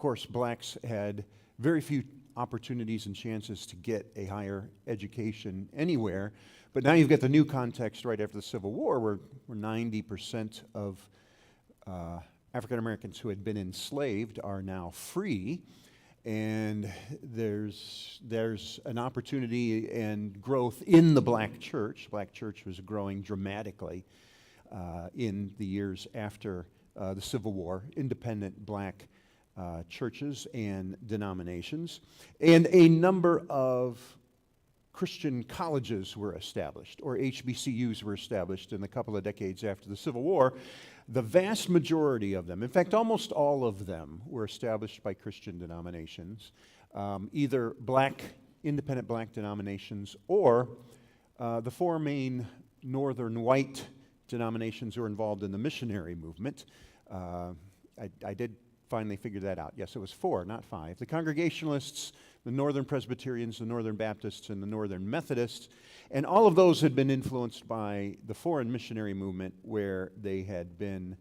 course, blacks had very few opportunities and chances to get a higher education anywhere. But now you've got the new context right after the Civil War where 90% of African Americans who had been enslaved are now free. And there's an opportunity and growth in the black church. Black church was growing dramatically in the years after the Civil War. Independent black churches and denominations. And a number of Christian colleges were established, or HBCUs were established in the couple of decades after the Civil War. The vast majority of them, in fact, almost all of them, were established by Christian denominations, either independent black denominations, or the four main northern white denominations who were involved in the missionary movement. I did finally figure that out. Yes, it was 4, not 5. The Congregationalists, the Northern Presbyterians, the Northern Baptists, and the Northern Methodists. And all of those had been influenced by the foreign missionary movement, where they had been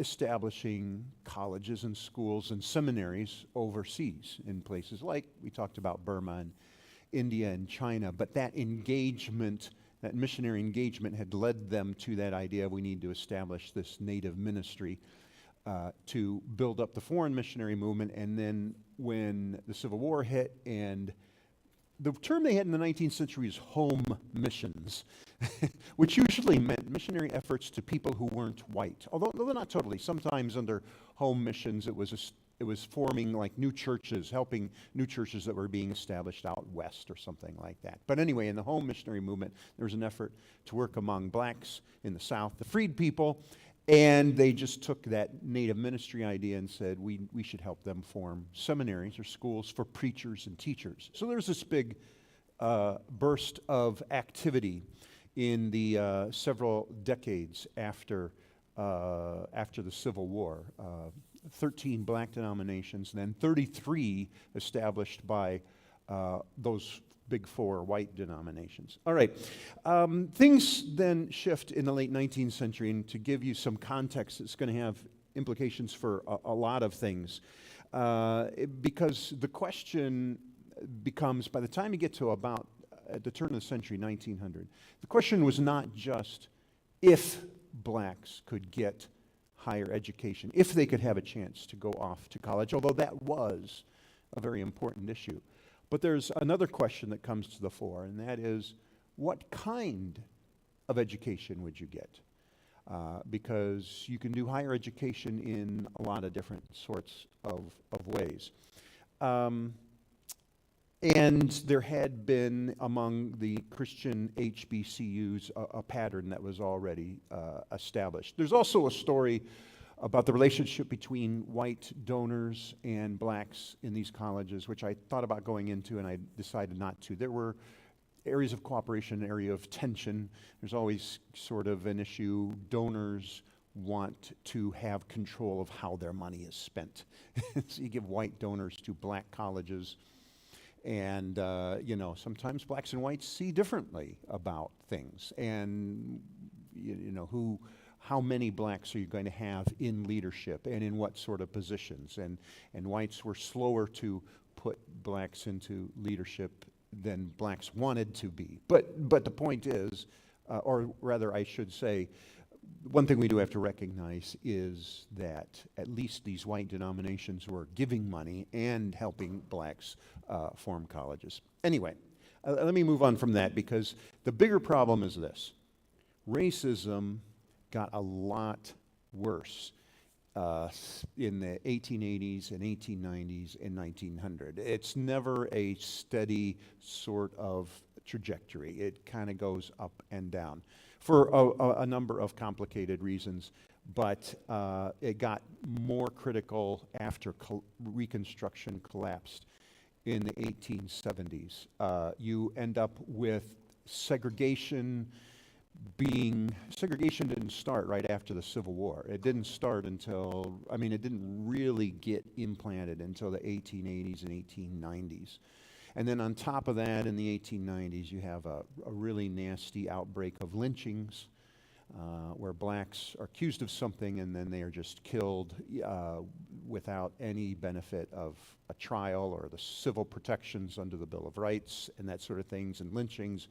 establishing colleges and schools and seminaries overseas in places like we talked about Burma and India and China. But that engagement, that missionary engagement, had led them to that idea: we need to establish this native ministry to build up the foreign missionary movement. And then when the Civil War hit, and the term they had in the 19th century is home missions, which usually meant missionary efforts to people who weren't white. Although not totally. Sometimes under home missions it was forming like new churches, helping new churches that were being established out west or something like that. But anyway, in the home missionary movement, there was an effort to work among blacks in the South, the freed people. And they just took that native ministry idea and said, we should help them form seminaries or schools for preachers and teachers. So there's this big burst of activity in the several decades after the Civil War. 13 black denominations, and then 33 established by those big 4 white denominations. All right. Things then shift in the late 19th century, and to give you some context, it's going to have implications for a lot of things. Because the question becomes, by the time you get to about at the turn of the century, 1900, the question was not just if blacks could get higher education, if they could have a chance to go off to college, although that was a very important issue. But there's another question that comes to the fore, and that is, what kind of education would you get? Because you can do higher education in a lot of different sorts of ways. And there had been among the Christian HBCUs a pattern that was already established. There's also a story about the relationship between white donors and blacks in these colleges, which I thought about going into and I decided not to. There were areas of cooperation, an area of tension. There's always sort of an issue. Donors want to have control of how their money is spent. So you give white donors to black colleges, and sometimes blacks and whites see differently about things. And how many blacks are you going to have in leadership and in what sort of positions? And whites were slower to put blacks into leadership than blacks wanted to be. But the point is, or rather I should say, one thing we do have to recognize is that at least these white denominations were giving money and helping blacks form colleges. Anyway, let me move on from that, because the bigger problem is this. Racism got a lot worse in the 1880s and 1890s and 1900. It's never a steady sort of trajectory. It kind of goes up and down for a number of complicated reasons, but it got more critical after Reconstruction collapsed in the 1870s. You end up with segregation didn't start right after the Civil War. It didn't start until, it didn't really get implanted until the 1880s and 1890s. And then on top of that, in the 1890s, you have a really nasty outbreak of lynchings where blacks are accused of something and then they are just killed without any benefit of a trial or the civil protections under the Bill of Rights and that sort of things, and lynchings,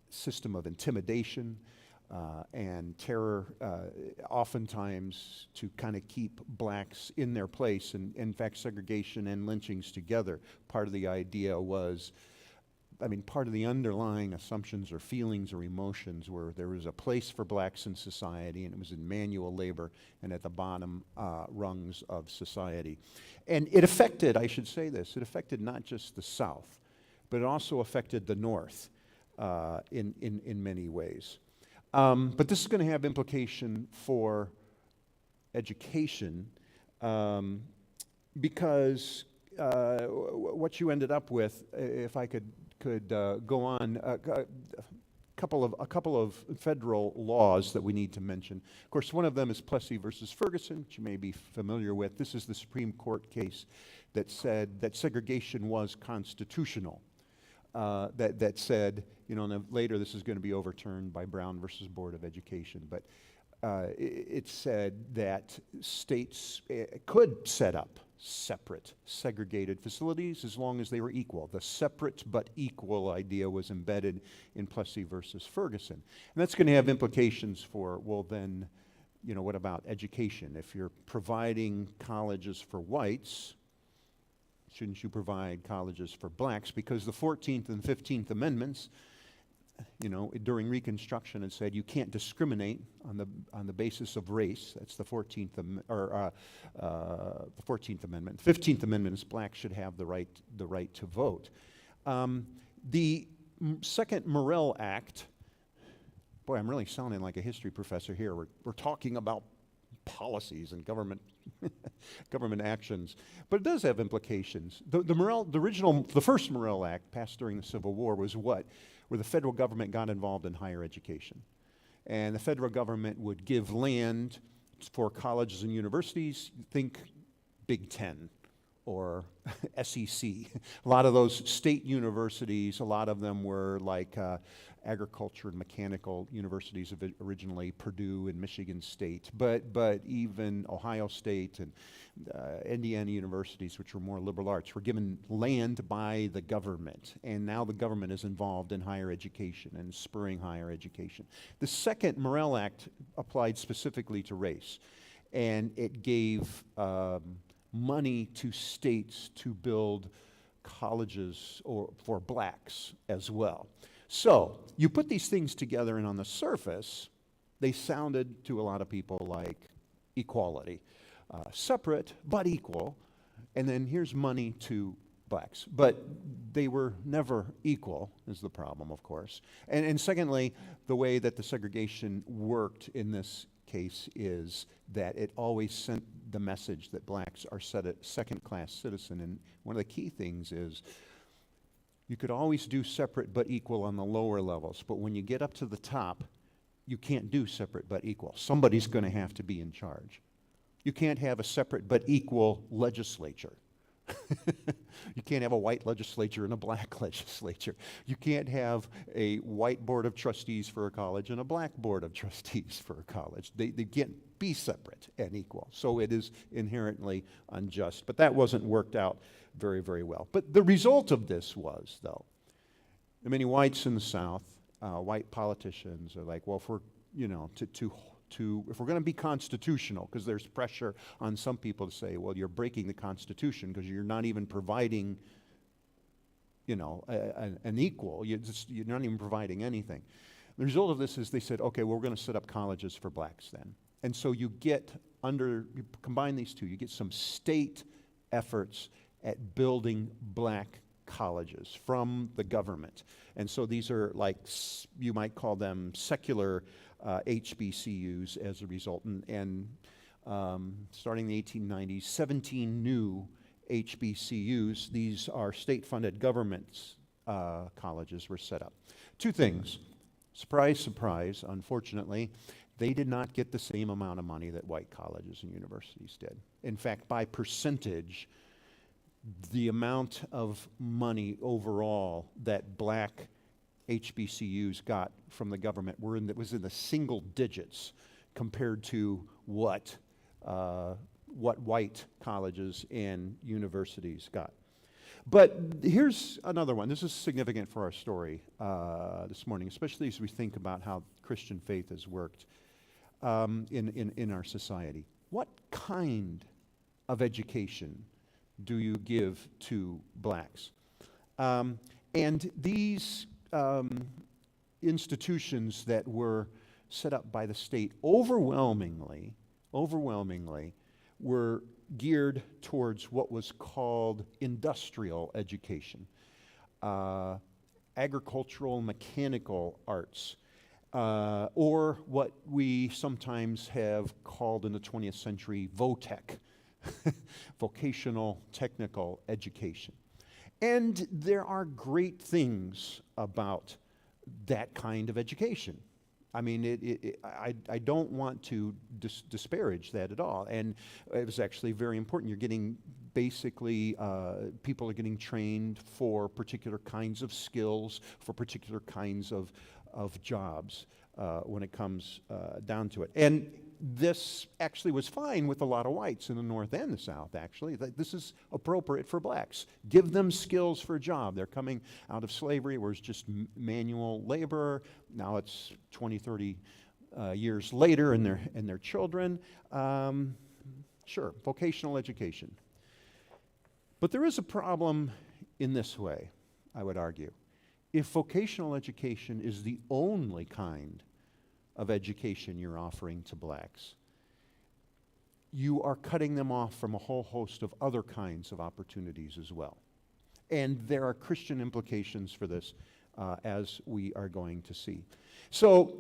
system of intimidation and terror, oftentimes to kind of keep blacks in their place, and in fact segregation and lynchings together. Part of the idea was, part of the underlying assumptions or feelings or emotions were there was a place for blacks in society, and it was in manual labor and at the bottom rungs of society. And it affected, I should say this, it affected not just the South, but it also affected the North in many ways. But this is going to have implication for education because what you ended up with, if I could go on, a couple of federal laws that we need to mention. Of course, one of them is Plessy versus Ferguson, which you may be familiar with. This is the Supreme Court case that said that segregation was constitutional. That said, later this is going to be overturned by Brown versus Board of Education, but it said that states could set up separate segregated facilities as long as they were equal. The separate but equal idea was embedded in Plessy versus Ferguson. And that's going to have implications for, well then, what about education? If you're providing colleges for whites, shouldn't you provide colleges for blacks? Because the 14th and 15th Amendments, during Reconstruction, it said you can't discriminate on the basis of race. That's the 14th the 14th Amendment. 15th Amendment is blacks should have the right to vote. The Second Morrill Act. Boy, I'm really sounding like a history professor here. We're talking about policies and government actions, but it does have implications. The first Morrill Act, passed during the Civil War, was what? Where the federal government got involved in higher education, and the federal government would give land for colleges and universities. Think Big Ten or SEC. A lot of those state universities, a lot of them were like agriculture and mechanical universities originally, Purdue and Michigan State, but even Ohio State and Indiana universities, which were more liberal arts, were given land by the government, and now the government is involved in higher education and spurring higher education. The second Morrill Act applied specifically to race, and it gave money to states to build colleges for blacks as well. So you put these things together, and on the surface, they sounded to a lot of people like equality. Separate but equal, and then here's money to blacks. But they were never equal, is the problem, of course. And secondly, the way that the segregation worked in this case is that it always sent the message that blacks are second-class citizen. And one of the key things is you could always do separate but equal on the lower levels, but when you get up to the top, you can't do separate but equal. Somebody's going to have to be in charge. You can't have a separate but equal legislature. You can't have a white legislature and a black legislature. You can't have a white board of trustees for a college and a black board of trustees for a college. They can't be separate and equal. So it is inherently unjust. But that wasn't worked out very, very well. But the result of this was, though, many whites in the South, white politicians are like, well, if we're, if we're going to be constitutional, because there's pressure on some people to say, well, you're breaking the Constitution because you're not even providing, an equal. You're not even providing anything. The result of this is they said, okay, well, we're going to set up colleges for blacks then. And so you combine these two, you get some state efforts at building black colleges from the government. And so these are like, you might call them secular HBCUs as a result. And starting in the 1890s, 17 new HBCUs, these are state-funded government colleges, were set up. Two things. Surprise, surprise, unfortunately, they did not get the same amount of money that white colleges and universities did. In fact, by percentage, the amount of money overall that black HBCUs got from the government was in the single digits compared to what white colleges and universities got. But here's another one. This is significant for our story this morning, especially as we think about how Christian faith has worked in our society. What kind of education do you give to blacks? And these institutions that were set up by the state overwhelmingly were geared towards what was called industrial education, agricultural, mechanical arts, or what we sometimes have called in the 20th century VOTEC, vocational technical education. And there are great things about that kind of education. I mean, I don't want to disparage that at all. And it was actually very important. You're getting basically, people are getting trained for particular kinds of skills, for particular kinds of jobs when it comes down to it. And this actually was fine with a lot of whites in the North and the South, actually. This is appropriate for blacks. Give them skills for a job. They're coming out of slavery where it's just manual labor. Now it's 20, 30 years later and their children. Sure, vocational education. But there is a problem in this way, I would argue. If vocational education is the only kind of education you're offering to blacks, you are cutting them off from a whole host of other kinds of opportunities as well. And there are Christian implications for this, as we are going to see. So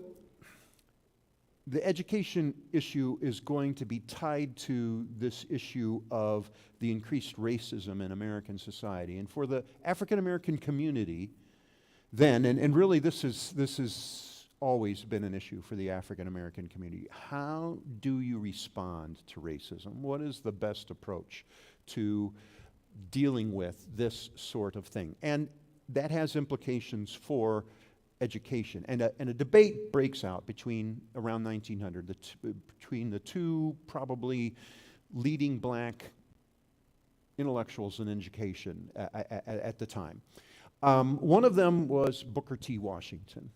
the education issue is going to be tied to this issue of the increased racism in American society. And for the African American community then, and really this is always been an issue for the African American community. How do you respond to racism? What is the best approach to dealing with this sort of thing? And that has implications for education. And a debate breaks out around 1900 between the two probably leading black intellectuals in education at the time. One of them was Booker T. Washington.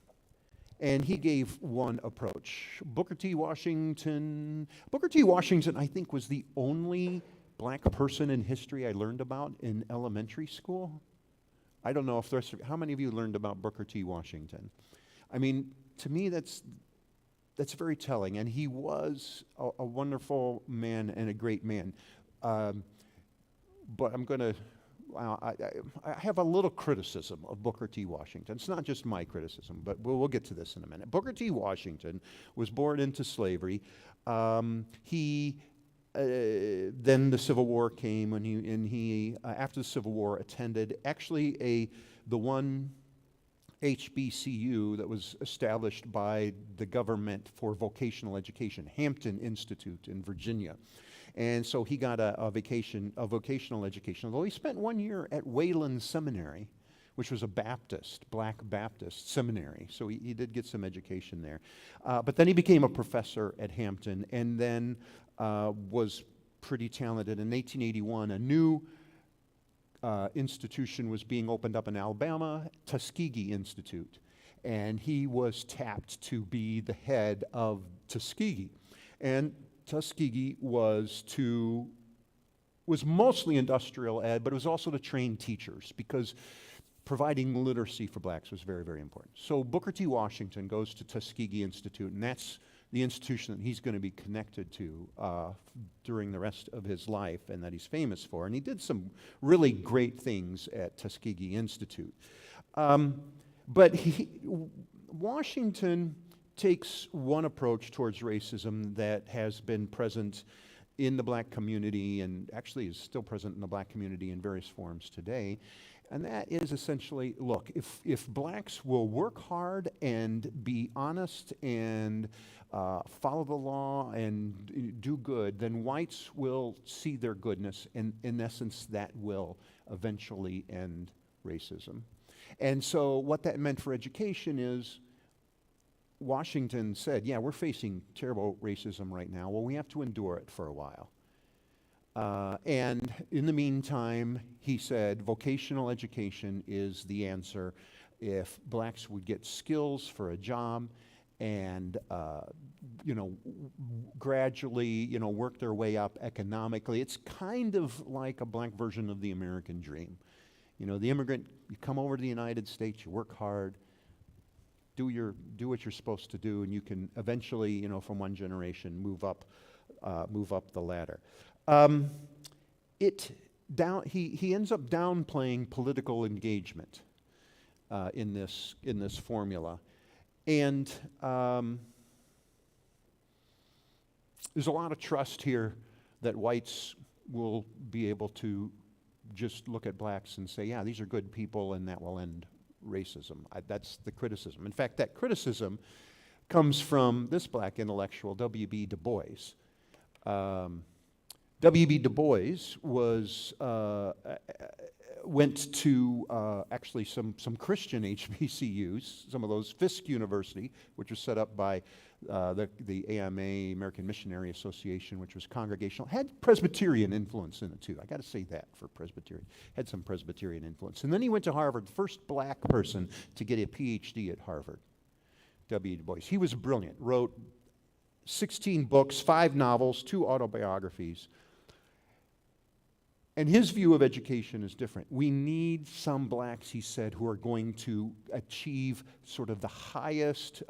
And he gave one approach. Booker T. Washington, I think, was the only black person in history I learned about in elementary school. I don't know if there's, how many of you learned about Booker T. Washington? I mean, to me, that's very telling. And he was a wonderful man and a great man. But I'm going to, I have a little criticism of Booker T. Washington. It's not just my criticism, but we'll get to this in a minute. Booker T. Washington was born into slavery. Then the Civil War came, and he after the Civil War attended actually the one HBCU that was established by the government for vocational education, Hampton Institute in Virginia. And so he got a vocational education, although he spent 1 year at Wayland Seminary, which was a black Baptist seminary. So he did get some education there. But then he became a professor at Hampton and then was pretty talented. In 1881, a new institution was being opened up in Alabama, Tuskegee Institute. And he was tapped to be the head of Tuskegee. And Tuskegee was mostly industrial ed, but it was also to train teachers because providing literacy for blacks was very, very important. So Booker T. Washington goes to Tuskegee Institute, and that's the institution that he's going to be connected to during the rest of his life and that he's famous for. And he did some really great things at Tuskegee Institute. But Washington takes one approach towards racism that has been present in the black community and actually is still present in the black community in various forms today. And that is essentially, look, if blacks will work hard and be honest and follow the law and do good, then whites will see their goodness, and in essence that will eventually end racism. And so what that meant for education is Washington said, yeah, we're facing terrible racism right now. Well, we have to endure it for a while. And in the meantime, he said, vocational education is the answer. If blacks would get skills for a job and, gradually, work their way up economically, it's kind of like a black version of the American dream. The immigrant, you come over to the United States, you work hard, do what you're supposed to do, and you can eventually, from one generation, move up the ladder. He ends up downplaying political engagement in this formula, and there's a lot of trust here that whites will be able to just look at blacks and say, yeah, these are good people, and that will end racism. That's the criticism. In fact, that criticism comes from this black intellectual, W.B. Du Bois. W.B. Du Bois went to actually some Christian HBCUs, some of those, Fisk University, which was set up by the AMA, American Missionary Association, which was congregational, had Presbyterian influence in it too. I got to say that for Presbyterian. Had some Presbyterian influence. And then he went to Harvard, first black person to get a PhD at Harvard, W. Du Bois. He was brilliant, wrote 16 books, 5 novels, 2 autobiographies. And his view of education is different. We need some blacks, he said, who are going to achieve sort of the highest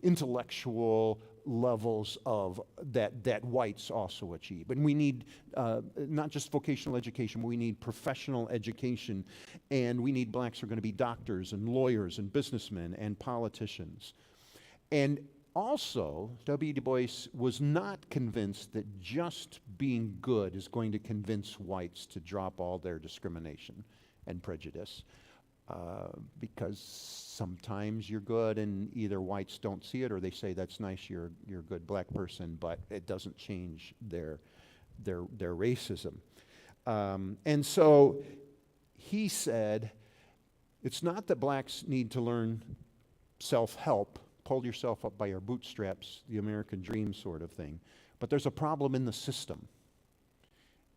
intellectual levels of that whites also achieve. And we need not just vocational education, but we need professional education. And we need blacks who are going to be doctors and lawyers and businessmen and politicians. And also, W. Du Bois was not convinced that just being good is going to convince whites to drop all their discrimination and prejudice, because sometimes you're good and either whites don't see it or they say, that's nice, you're a good black person, but it doesn't change their racism. And so he said, it's not that blacks need to learn self-help, pull yourself up by your bootstraps, the American dream sort of thing. But there's a problem in the system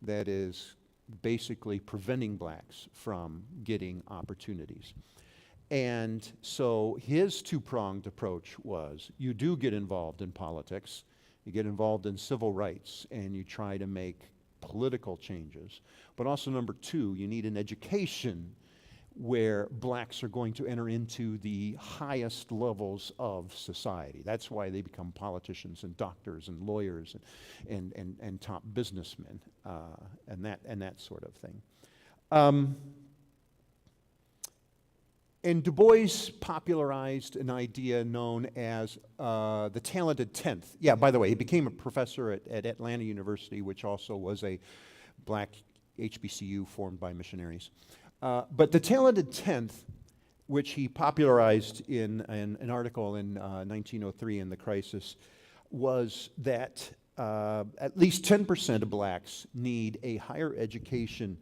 that is basically preventing blacks from getting opportunities. And so his two-pronged approach was, you do get involved in politics, you get involved in civil rights, and you try to make political changes. But also, number 2, you need an education where blacks are going to enter into the highest levels of society. That's why they become politicians and doctors and lawyers and top businessmen and that sort of thing. And Du Bois popularized an idea known as the talented 10th. Yeah, by the way, he became a professor at Atlanta University, which also was a black HBCU formed by missionaries. But the talented 10th, which he popularized in an article in 1903 in The Crisis, was that at least 10% of blacks need a higher education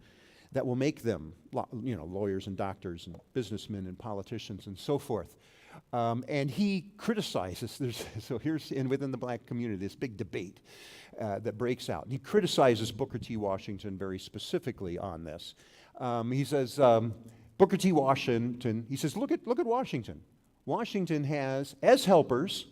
that will make them, lawyers and doctors and businessmen and politicians and so forth. And he criticizes, within the black community, this big debate that breaks out. And he criticizes Booker T. Washington very specifically on this. He says, Booker T. Washington, he says, look at Washington. Washington has, as helpers,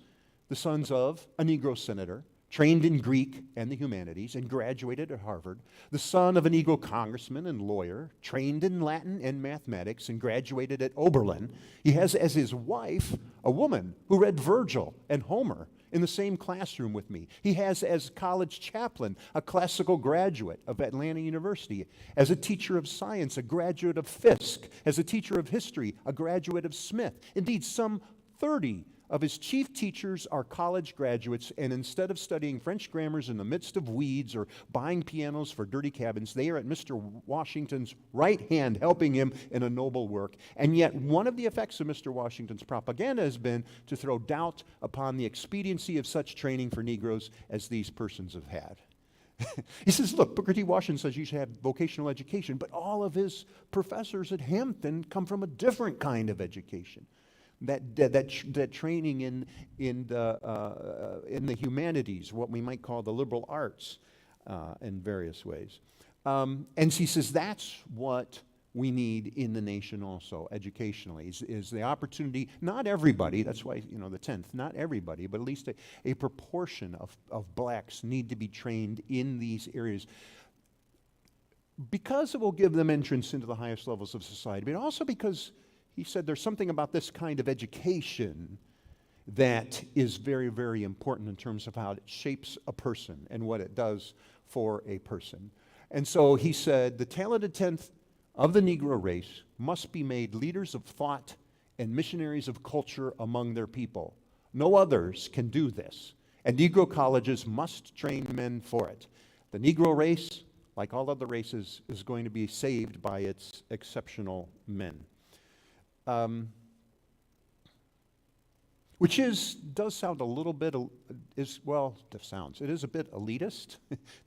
the sons of a Negro senator, trained in Greek and the humanities, and graduated at Harvard, the son of a Negro congressman and lawyer, trained in Latin and mathematics, and graduated at Oberlin. He has as his wife a woman who read Virgil and Homer in the same classroom with me. He has as college chaplain a classical graduate of Atlanta University, as a teacher of science, a graduate of Fisk, as a teacher of history, a graduate of Smith. Indeed, some 30 of his chief teachers are college graduates, and instead of studying French grammars in the midst of weeds or buying pianos for dirty cabins, they are at Mr. Washington's right hand helping him in a noble work. And yet one of the effects of Mr. Washington's propaganda has been to throw doubt upon the expediency of such training for Negroes as these persons have had. He says, look, Booker T. Washington says you should have vocational education, but all of his professors at Hampton come from a different kind of education. That training in the humanities, what we might call the liberal arts, in various ways. And he says that's what we need in the nation also, educationally, is the opportunity, not everybody, that's why, the 10th, not everybody, but at least a proportion of blacks need to be trained in these areas because it will give them entrance into the highest levels of society, but also because he said there's something about this kind of education that is very, very important in terms of how it shapes a person and what it does for a person. And so he said the talented 10th of the Negro race must be made leaders of thought and missionaries of culture among their people. No others can do this, and Negro colleges must train men for it. The Negro race, like all other races, is going to be saved by its exceptional men. Which does sound a little bit, it is a bit elitist.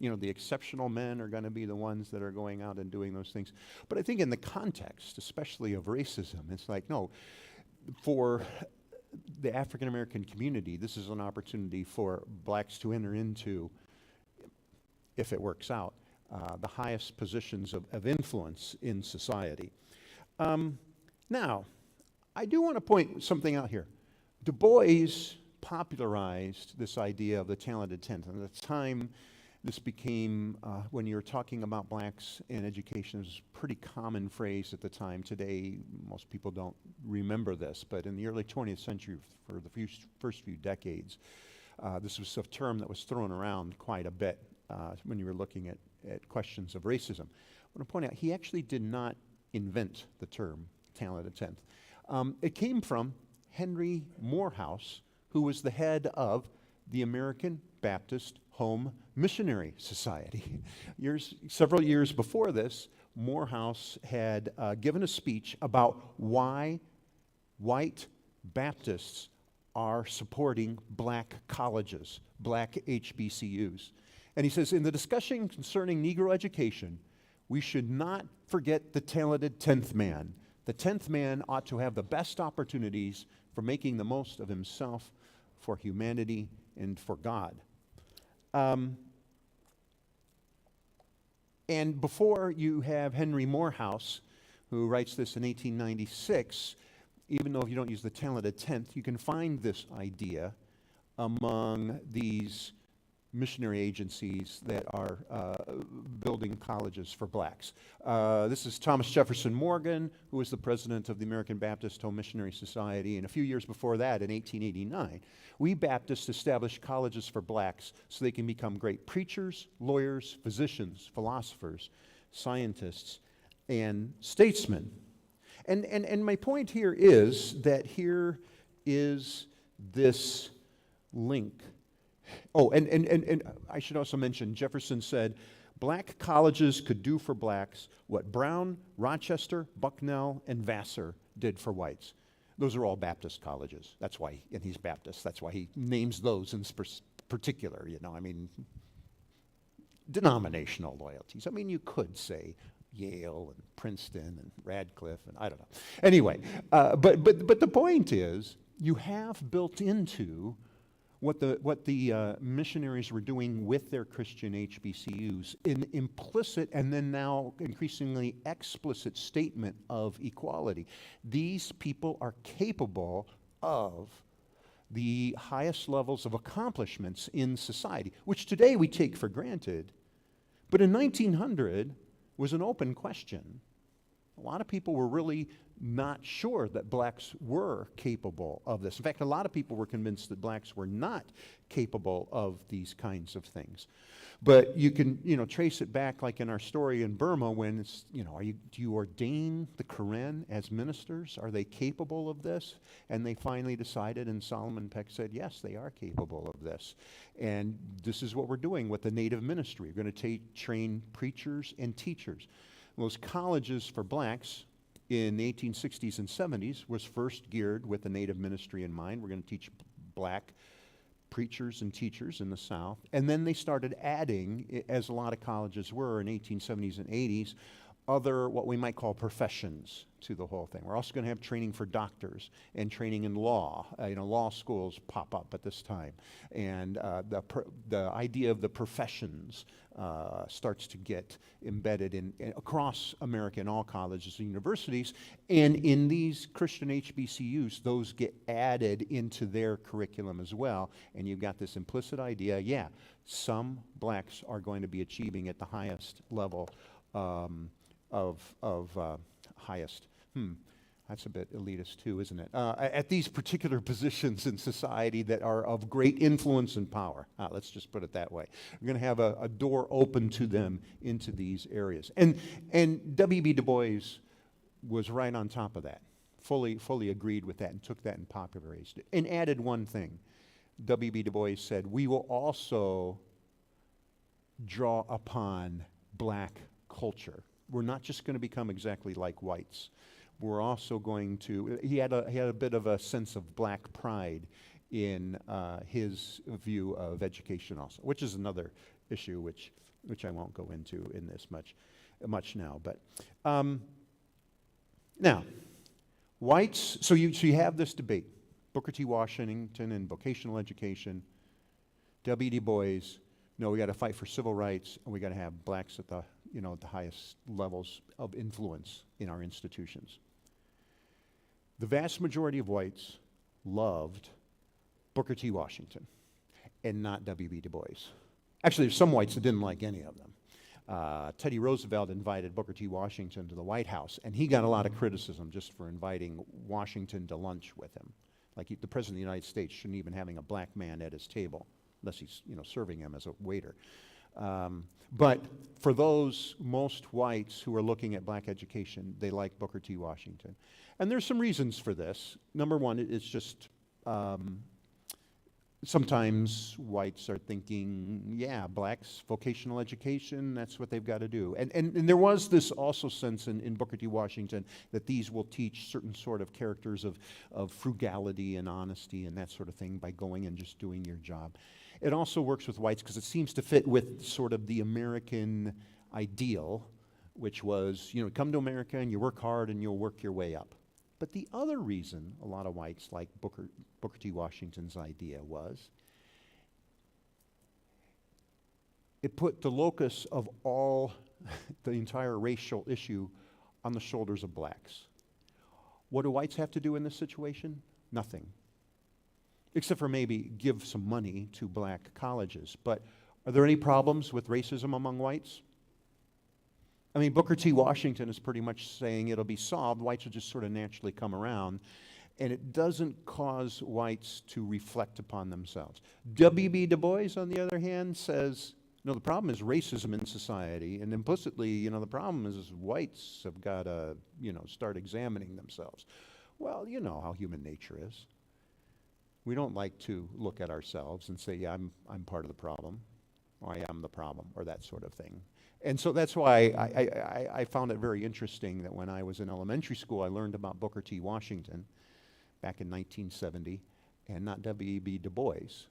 The exceptional men are going to be the ones that are going out and doing those things. But I think in the context, especially of racism, it's like, no, for the African American community, this is an opportunity for blacks to enter into, if it works out, the highest positions of influence in society. Now, I do want to point something out here. Du Bois popularized this idea of the talented 10th. And at the time, this became, when you're talking about blacks in education, it was a pretty common phrase at the time. Today, most people don't remember this, but in the early 20th century, for the first few decades, this was a term that was thrown around quite a bit when you were looking at questions of racism. I want to point out, he actually did not invent the term talented 10th. It came from Henry Morehouse, who was the head of the American Baptist Home Missionary Society. Several years before this, Morehouse had given a speech about why white Baptists are supporting black colleges, black HBCUs. And he says, in the discussion concerning Negro education, we should not forget the talented 10th man. The 10th man ought to have the best opportunities for making the most of himself, for humanity, and for God. And before you have Henry Morehouse, who writes this in 1896, even though you don't use the talented 10th, you can find this idea among these missionary agencies that are building colleges for blacks. This is Thomas Jefferson Morgan, who was the president of the American Baptist Home Missionary Society, and a few years before that, in 1889, we Baptists established colleges for blacks so they can become great preachers, lawyers, physicians, philosophers, scientists, and statesmen. And my point here is that here is this link. Oh, and I should also mention, Jefferson said, black colleges could do for blacks what Brown, Rochester, Bucknell, and Vassar did for whites. Those are all Baptist colleges. That's why, and he's Baptist, that's why he names those in particular, denominational loyalties. You could say Yale and Princeton and Radcliffe, and I don't know. Anyway, but the point is, you have built into what the missionaries were doing with their Christian HBCUs, an implicit and then now increasingly explicit statement of equality. These people are capable of the highest levels of accomplishments in society, which today we take for granted, but in 1900 was an open question. A lot of people were really not sure that blacks were capable of this. In fact, a lot of people were convinced that blacks were not capable of these kinds of things. But you can, trace it back, like in our story in Burma, when it's, do you ordain the Quran as ministers? Are they capable of this? And they finally decided, and Solomon Peck said, yes, they are capable of this. And this is what we're doing with the Native ministry. We're going to train preachers and teachers. Those colleges for blacks in the 1860s and 70s was first geared with the Native ministry in mind. We're going to teach black preachers and teachers in the South. And then they started adding, as a lot of colleges were in 1870s and 80s, other what we might call professions to the whole thing. We're also going to have training for doctors and training in law. Law schools pop up at this time. And the idea of the professions starts to get embedded across America in all colleges and universities. And in these Christian HBCUs, those get added into their curriculum as well. And you've got this implicit idea, yeah, some blacks are going to be achieving at the highest level highest. That's a bit elitist too, isn't it? At these particular positions in society that are of great influence and power. Let's just put it that way. We're going to have a door open to them into these areas. And W.B. Du Bois was right on top of that, fully agreed with that and took that and popularized it. And added one thing. W.B. Du Bois said, we will also draw upon black culture. We're not just going to become exactly like whites. We're also going to, he had a bit of a sense of black pride in his view of education also, which is another issue which I won't go into in this much now. But now, whites, so you have this debate, Booker T. Washington and vocational education, W. Du Bois, no, we got to fight for civil rights, and we got to have blacks at the highest levels of influence in our institutions. The vast majority of whites loved Booker T. Washington and not W.B. Du Bois. Actually, there's some whites that didn't like any of them. Teddy Roosevelt invited Booker T. Washington to the White House, and he got a lot of criticism just for inviting Washington to lunch with him. Like the President of the United States shouldn't even having a black man at his table, unless he's serving him as a waiter. But for those most whites who are looking at black education, they like Booker T. Washington. And there's some reasons for this. Number one, it's just sometimes whites are thinking, yeah, blacks, vocational education, that's what they've got to do. And there was this also sense in Booker T. Washington that these will teach certain sort of characters of frugality and honesty and that sort of thing by going and just doing your job. It also works with whites because it seems to fit with sort of the American ideal, which was, come to America and you work hard and you'll work your way up. But the other reason a lot of whites like Booker T. Washington's idea was it put the locus of all the entire racial issue on the shoulders of blacks. What do whites have to do in this situation? Nothing. Except for maybe give some money to black colleges. But are there any problems with racism among whites? I mean, Booker T. Washington is pretty much saying it'll be solved. Whites will just sort of naturally come around. And it doesn't cause whites to reflect upon themselves. W.B. Du Bois, on the other hand, says, no, the problem is racism in society. And implicitly, the problem is whites have got to, start examining themselves. Well, you know how human nature is. We don't like to look at ourselves and say, yeah, I'm part of the problem, or I am the problem, or that sort of thing. And so that's why I found it very interesting that when I was in elementary school, I learned about Booker T. Washington back in 1970, and not W.B. Du Bois.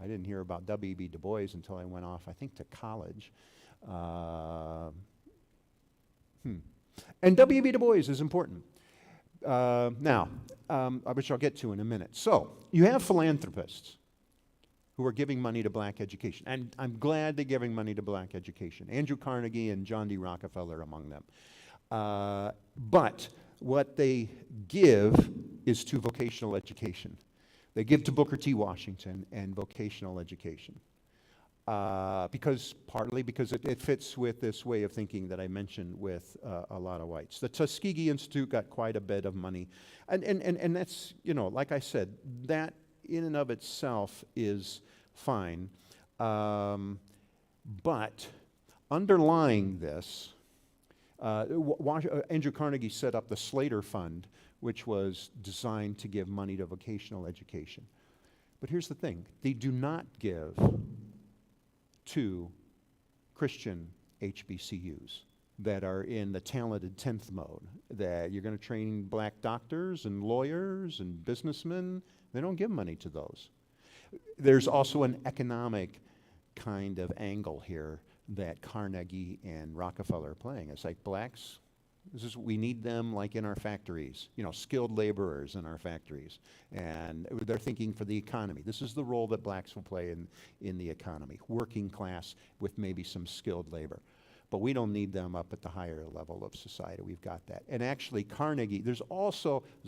I didn't hear about W.B. Du Bois until I went off, I think, to college. And W.B. Du Bois is important. Now, which I'll get to in a minute. So, you have philanthropists who are giving money to black education. And I'm glad they're giving money to black education. Andrew Carnegie and John D. Rockefeller among them. But what they give is to vocational education. They give to Booker T. Washington and vocational education. Partly because it fits with this way of thinking that I mentioned with a lot of whites. The Tuskegee Institute got quite a bit of money. And that's, like I said, that in and of itself is fine. But underlying this, Andrew Carnegie set up the Slater Fund, which was designed to give money to vocational education. But here's the thing. They do not give to Christian HBCUs that are in the talented 10th mode, that you're going to train black doctors and lawyers and businessmen. They don't give money to those. There's also an economic kind of angle here that Carnegie and Rockefeller are playing. It's like blacks, we need them like in our factories, skilled laborers in our factories. And they're thinking for the economy. This is the role that blacks will play in the economy, working class with maybe some skilled labor. But we don't need them up at the higher level of society. We've got that. And actually, Carnegie, it's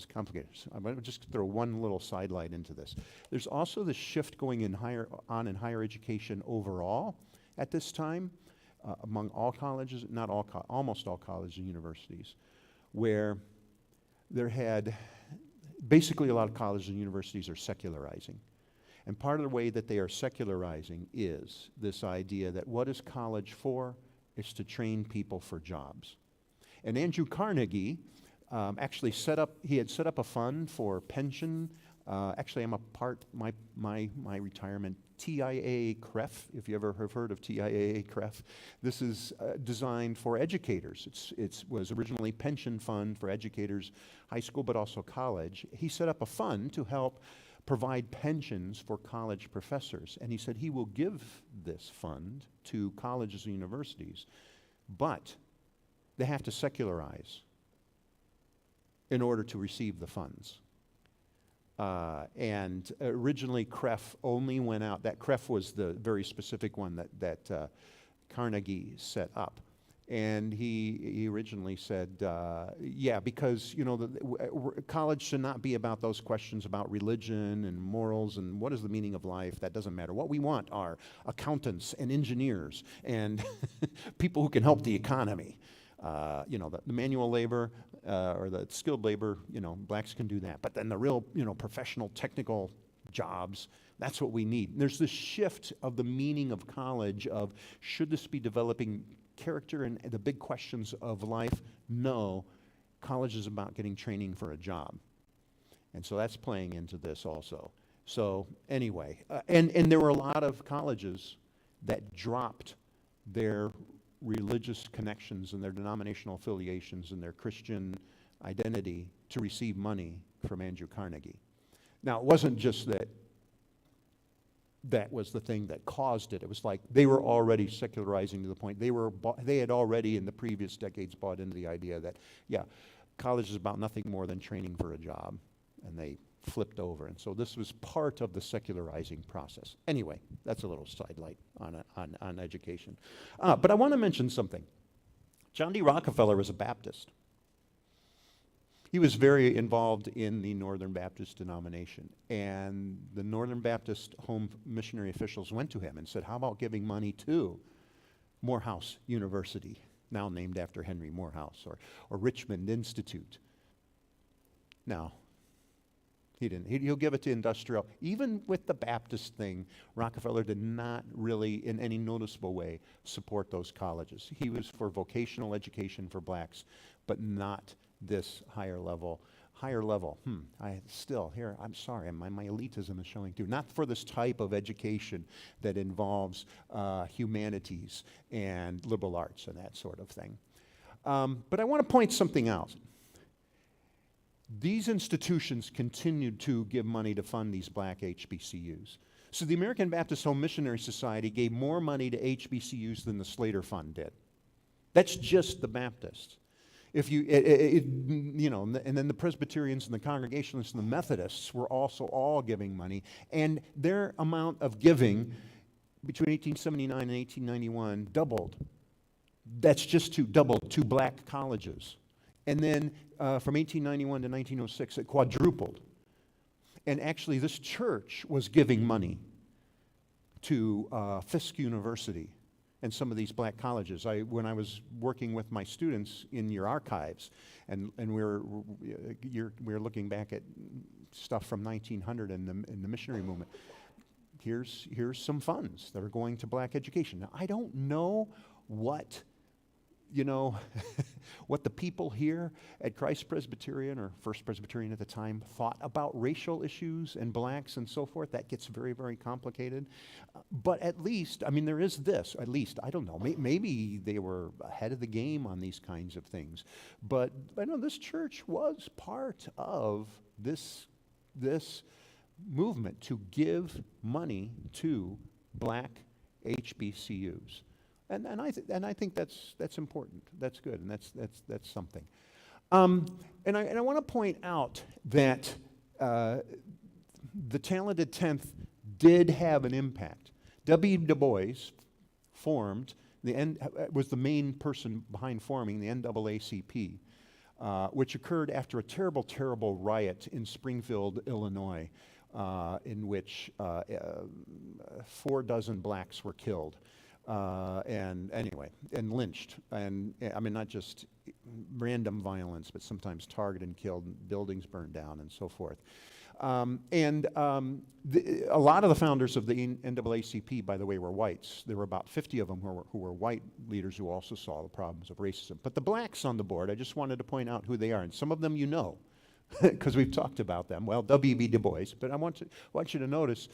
complicated. I'm going to just throw one little sidelight into this. There's also the shift going in higher education overall at this time among all colleges, not all, almost all colleges and universities, where basically a lot of colleges and universities are secularizing. And part of the way that they are secularizing is this idea that what is college for? Is to train people for jobs. And Andrew Carnegie actually set up a fund for pension. Actually, I'm a part, my retirement, TIAA-CREF, if you ever have heard of TIAA-CREF. This is designed for educators. It was originally pension fund for educators, high school, but also college. He set up a fund to help provide pensions for college professors. And he said he will give this fund to colleges and universities, but they have to secularize in order to receive the funds. And originally CREF only went out, that CREF was the very specific one that Carnegie set up. And he originally said, because college should not be about those questions about religion and morals and what is the meaning of life. That doesn't matter. What we want are accountants and engineers and people who can help the economy. The manual labor or the skilled labor, blacks can do that. But then the real, professional technical jobs, that's what we need. And there's this shift of the meaning of college of should this be developing character and the big questions of life? No, college is about getting training for a job. And so that's playing into this also. So anyway, and there were a lot of colleges that dropped their religious connections and their denominational affiliations and their Christian identity to receive money from Andrew Carnegie. Now, it wasn't just that was the thing that caused it. It was like they were already secularizing to the point they had already in the previous decades bought into the idea that, college is about nothing more than training for a job, and they flipped over. And so this was part of the secularizing process. Anyway, that's a little sidelight on education. But I want to mention something. John D. Rockefeller was a Baptist. He was very involved in the Northern Baptist denomination. And the Northern Baptist home missionary officials went to him and said, how about giving money to Morehouse University, now named after Henry Morehouse, or Richmond Institute? Now, he didn't. He'll give it to industrial. Even with the Baptist thing, Rockefeller did not really, in any noticeable way, support those colleges. He was for vocational education for blacks, but not this higher level. I'm sorry, my elitism is showing too. Not for this type of education that involves humanities and liberal arts and that sort of thing. But I want to point something out. These institutions continued to give money to fund these black HBCUs. So the American Baptist Home Missionary Society gave more money to HBCUs than the Slater Fund did. That's just the Baptists. If you, and then the Presbyterians and the Congregationalists and the Methodists were also all giving money, and their amount of giving between 1879 and 1891 doubled. That's just doubled to black colleges. And then from 1891 to 1906, it quadrupled. And actually, this church was giving money to Fisk University and some of these black colleges. When I was working with my students in your archives, and we're looking back at stuff from 1900 in the missionary movement. Here's some funds that are going to black education. Now, I don't know what what the people here at Christ Presbyterian or First Presbyterian at the time thought about racial issues and blacks and so forth. That gets very, very complicated. But at least, there is this, at least, I don't know, maybe they were ahead of the game on these kinds of things. But I know this church was part of this movement to give money to black HBCUs. And I think that's important. That's good, and that's something. And I want to point out that the talented 10th did have an impact. W. Du Bois was the main person behind forming the NAACP, which occurred after a terrible, terrible riot in Springfield, Illinois, in which 4 dozen blacks were killed. And lynched. And I mean, not just random violence, but sometimes targeted and killed, and buildings burned down, and so forth. A lot of the founders of the NAACP, by the way, were whites. There were about 50 of them who were white leaders who also saw the problems of racism. But the blacks on the board, I just wanted to point out who they are. And some of them you know, because we've talked about them. Well, W.B. Du Bois. But I want you to notice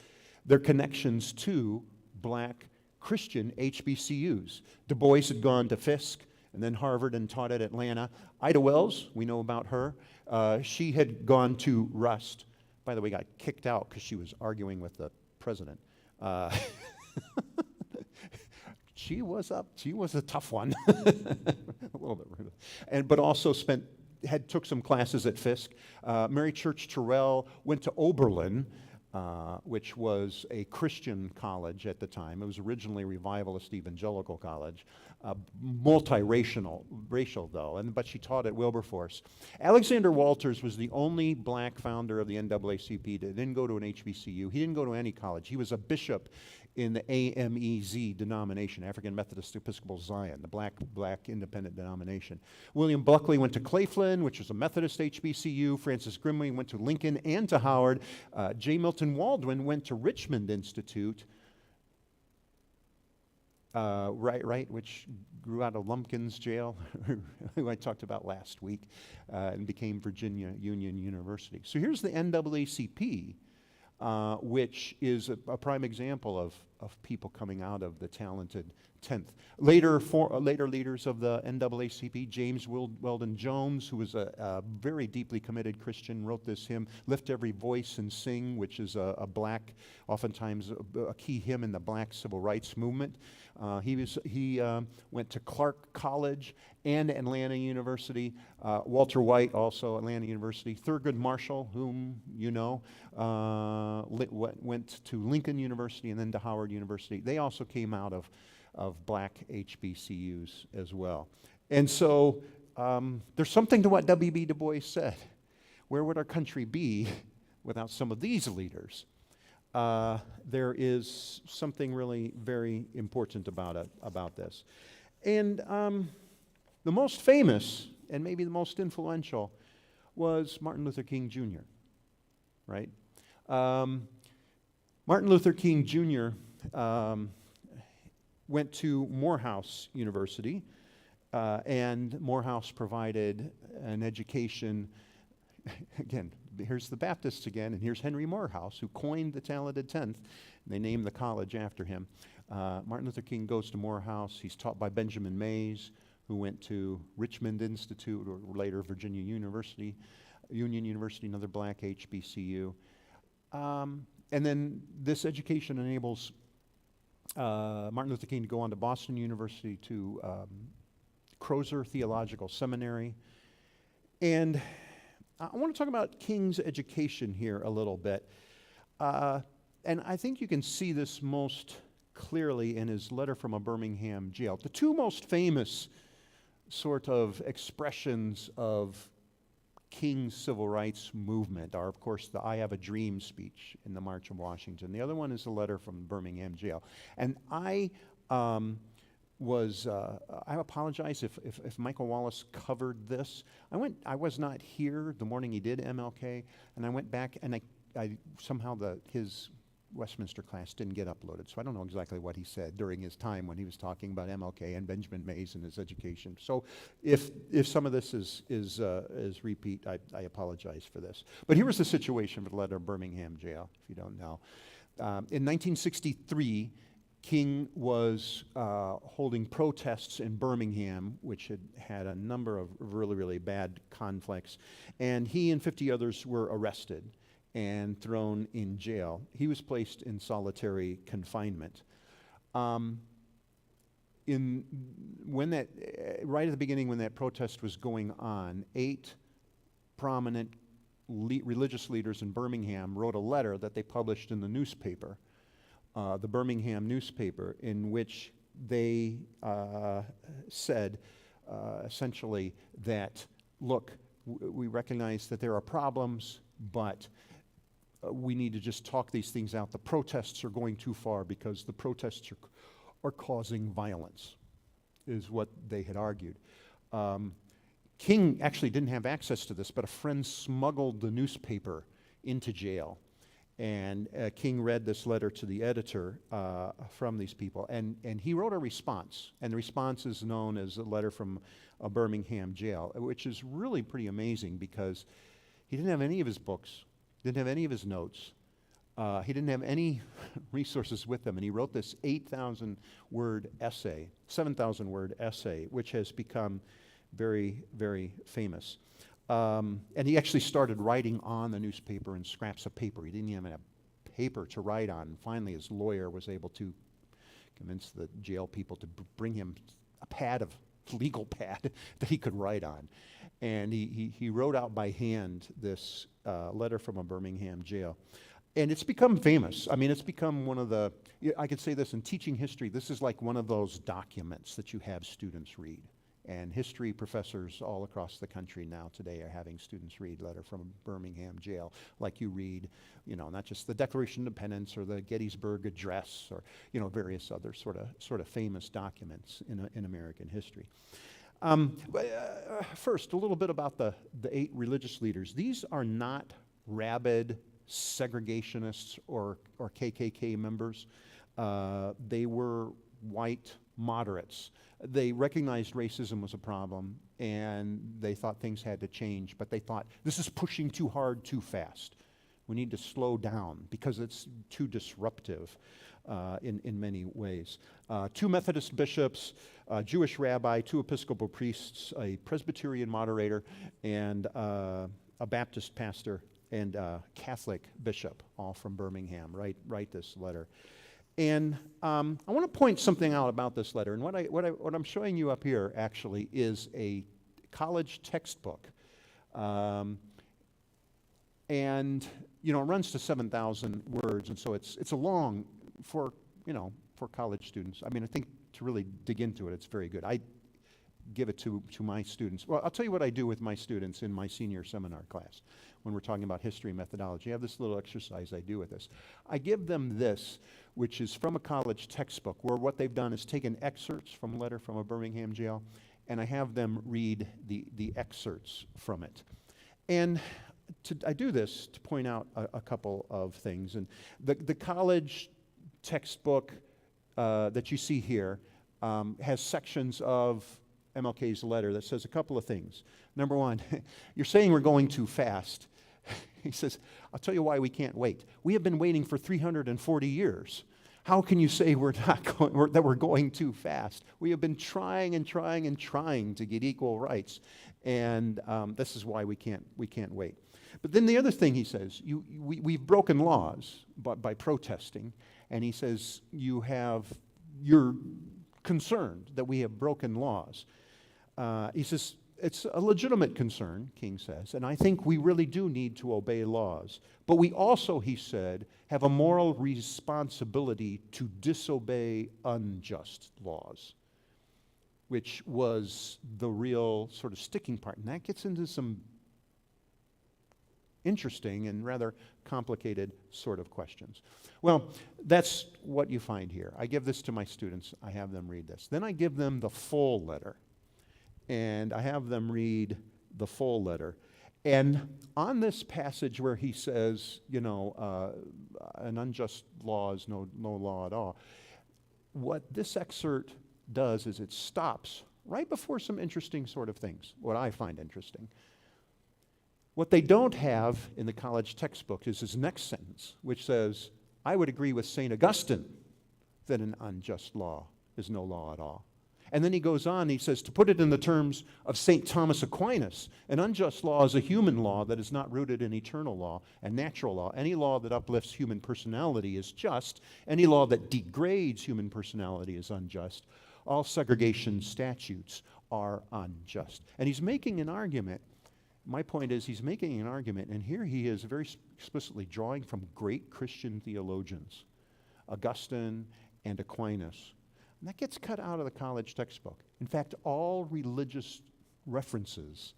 their connections to black Christian HBCUs. Du Bois had gone to Fisk and then Harvard and taught at Atlanta. Ida Wells, we know about her. She had gone to Rust. By the way, got kicked out because she was arguing with the president. She was a tough one. A little bit. But also took some classes at Fisk. Mary Church Terrell went to Oberlin, which was a Christian college at the time. It was originally a revivalist evangelical college, multiracial though, but she taught at Wilberforce. Alexander Walters was the only black founder of the NAACP that didn't go to an HBCU. He didn't go to any college. He was a bishop in the AMEZ denomination, African Methodist Episcopal Zion, the black independent denomination. William Buckley went to Claflin, which was a Methodist HBCU. Francis Grimley went to Lincoln and to Howard. J. Milton Waldron went to Richmond Institute, which grew out of Lumpkins Jail, who I talked about last week, and became Virginia Union University. So here's the NAACP, which is a prime example of people coming out of the talented 10th. Later leaders of the NAACP, James Weldon Jones, who was a very deeply committed Christian, wrote this hymn, "Lift Every Voice and Sing," which is a black, oftentimes a key hymn in the black civil rights movement. He went to Clark College and Atlanta University. Walter White, also Atlanta University. Thurgood Marshall, whom you know, went to Lincoln University and then to Howard University. They also came out of black HBCUs as well. And so there's something to what W.B. Du Bois said. Where would our country be without some of these leaders? There is something really very important about this. And the most famous, and maybe the most influential, was Martin Luther King Jr., right? Martin Luther King Jr. Went to Morehouse University, and Morehouse provided an education. Again, here's the Baptists again, and here's Henry Morehouse, who coined the talented 10th. They named the college after him. Martin Luther King goes to Morehouse. He's taught by Benjamin Mays, who went to Richmond Institute, or later Virginia University, Union University, another black HBCU. And then this education enables Martin Luther King to go on to Boston University, to Crozer Theological Seminary. And I want to talk about King's education here a little bit. And I think you can see this most clearly in his letter from a Birmingham jail. The two most famous sort of expressions of King's civil rights movement are, of course, the "I Have a Dream" speech in the March on Washington. The other one is a letter from Birmingham jail. And I apologize if Michael Wallace covered this. I was not here the morning he did MLK, and I went back, and I somehow his Westminster class didn't get uploaded, so I don't know exactly what he said during his time when he was talking about MLK and Benjamin Mays and his education. So if some of this is repeat, I apologize for this. But here was the situation with the letter of Birmingham jail, if you don't know. In 1963, King was holding protests in Birmingham, which had a number of really, really bad conflicts, and he and 50 others were arrested. and thrown in jail. He was placed in solitary confinement. Right at the beginning when that protest was going on, 8 prominent religious leaders in Birmingham wrote a letter that they published in the newspaper, the Birmingham newspaper, in which they said essentially that, look, we recognize that there are problems, but we need to just talk these things out. The protests are going too far because the protests are causing violence, is what they had argued. King actually didn't have access to this, but a friend smuggled the newspaper into jail. And King read this letter to the editor from these people. And he wrote a response. And the response is known as a letter from a Birmingham jail, which is really pretty amazing because he didn't have any of his books, didn't have any of his notes. He didn't have any resources with him. And he wrote this 8,000-word essay, 7,000-word essay, which has become very, very famous. And he actually started writing on the newspaper in scraps of paper. He didn't even have paper to write on. Finally, his lawyer was able to convince the jail people to bring him a legal pad that he could write on. And he wrote out by hand this letter from a Birmingham jail. And it's become famous. I mean, it's become one of the, I could say this, in teaching history, this is like one of those documents that you have students read. And history professors all across the country now today are having students read letter from a Birmingham jail, like you read, not just the Declaration of Independence or the Gettysburg Address or, various other sort of famous documents in American history. First, a little bit about the 8 religious leaders. These are not rabid segregationists or KKK members. They were white moderates. They recognized racism was a problem, and they thought things had to change, but they thought, this is pushing too hard, too fast. We need to slow down because it's too disruptive in many ways. 2 Methodist bishops, a Jewish rabbi, 2 Episcopal priests, a Presbyterian moderator, and a Baptist pastor and a Catholic bishop, all from Birmingham, write this letter. And I want to point something out about this letter. And what I'm showing you up here actually is a college textbook. And it runs to 7,000 words, and so it's a long for college students. I mean, I think to really dig into it, it's very good. I give it to my students. Well, I'll tell you what I do with my students in my senior seminar class when we're talking about history and methodology. I have this little exercise I do with this. I give them this, which is from a college textbook, where what they've done is taken excerpts from a letter from a Birmingham jail, and I have them read the excerpts from it. And I do this to point out a couple of things. And the college textbook that you see here has sections of MLK's letter that says a couple of things. Number one, you're saying we're going too fast. He says, I'll tell you why we can't wait. We have been waiting for 340 years. How can you say that we're going too fast? We have been trying and trying and trying to get equal rights, and this is why we can't wait. But then the other thing he says, we've broken laws by protesting, and he says you're concerned that we have broken laws. He says, it's a legitimate concern, King says, and I think we really do need to obey laws. But we also, he said, have a moral responsibility to disobey unjust laws, which was the real sort of sticking part. And that gets into some interesting and rather complicated sort of questions. Well, that's what you find here. I give this to my students. I have them read this. Then I give them the full letter. And I have them read the full letter. And on this passage where he says, an unjust law is no law at all, what this excerpt does is it stops right before some interesting sort of things, what I find interesting. What they don't have in the college textbook is his next sentence, which says, I would agree with St. Augustine that an unjust law is no law at all. And then he goes on, he says, to put it in the terms of St. Thomas Aquinas, an unjust law is a human law that is not rooted in eternal law and natural law. Any law that uplifts human personality is just. Any law that degrades human personality is unjust. All segregation statutes are unjust. And he's making an argument. My point is he's making an argument, and here he is very explicitly drawing from great Christian theologians, Augustine and Aquinas. And that gets cut out of the college textbook. In fact, all religious references